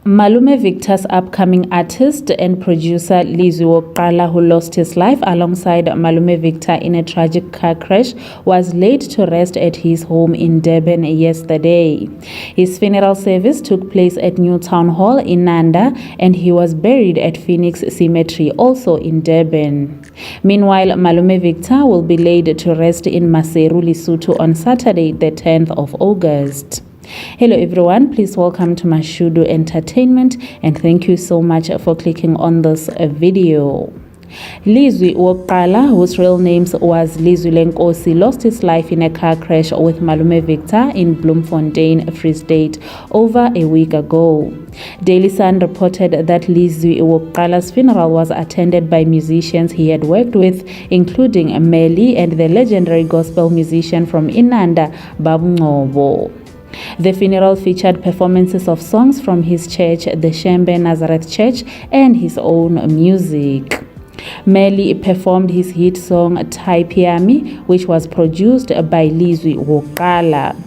Malume Victor's upcoming artist and producer Lizwi Wokuqala, who lost his life alongside Malume Victor in a tragic car crash, was laid to rest at his home in Durban yesterday. His funeral service took place at New Town Hall in Nanda, and he was buried at Phoenix Cemetery, also in Durban. Meanwhile, Malume Victor will be laid to rest in Maseru, Lesotho on Saturday, the 10th of August. Hello everyone, please welcome to Mashudu Entertainment and thank you so much for clicking on this video. Lizwi Wokuqala, whose real name was Lizwi lost his life in a car crash with Malume Victor in Bloemfontein, Free State, over a week ago. Daily Sun reported that Lizwi Wokuqala's funeral was attended by musicians he had worked with, including Melly and the legendary gospel musician from Inanda, Babu Ngcobo. The funeral featured performances of songs from his church, the Shembe Nazareth Church, and his own music. Melly performed his hit song Taipiami, which was produced by Lizwi Wokuqala.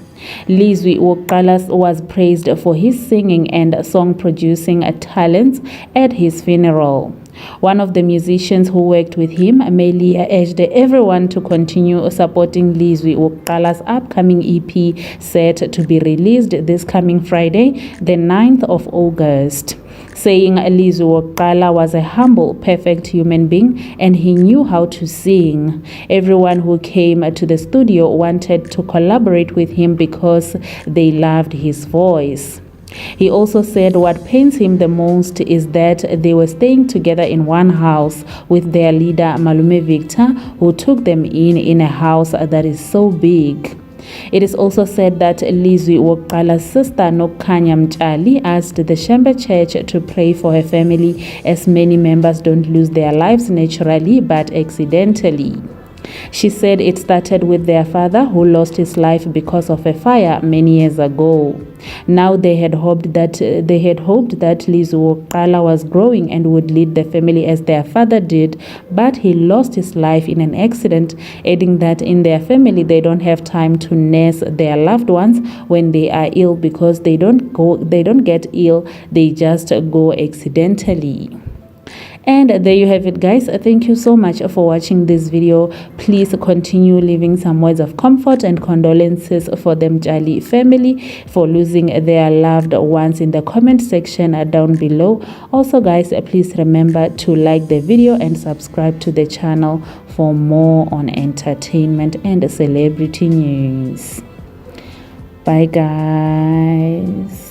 Lizwi Wokuqala was praised for his singing and song producing talents at his funeral. One of the musicians who worked with him, Melly, urged everyone to continue supporting Lizwi Wokuqala's upcoming EP set to be released this coming Friday, the 9th of August, saying Lizwi Wokuqala was a humble, perfect human being and he knew how to sing. Everyone who came to the studio wanted to collaborate with him because they loved his voice. He also said what pains him the most is that they were staying together in one house with their leader Malume Victor, who took them in a house that is so big. It is also said that Lizwi Wokuqala's sister Nokukhanya Mtshali asked the Shembe Church to pray for her family, as many members don't lose their lives naturally but accidentally. She said it started with their father, who lost his life because of a fire many years ago. Now they had hoped that Lizwi Wokuqala was growing and would lead the family as their father did, but he lost his life in an accident, adding that in their family they don't have time to nurse their loved ones when they are ill because they don't get ill, they just go accidentally. And there you have it, guys. Thank you so much for watching this video. Please continue leaving some words of comfort and condolences for the Mtshali family for losing their loved ones in the comment section down below. Also, guys, please remember to like the video and subscribe to the channel for more on entertainment and celebrity news. Bye, guys.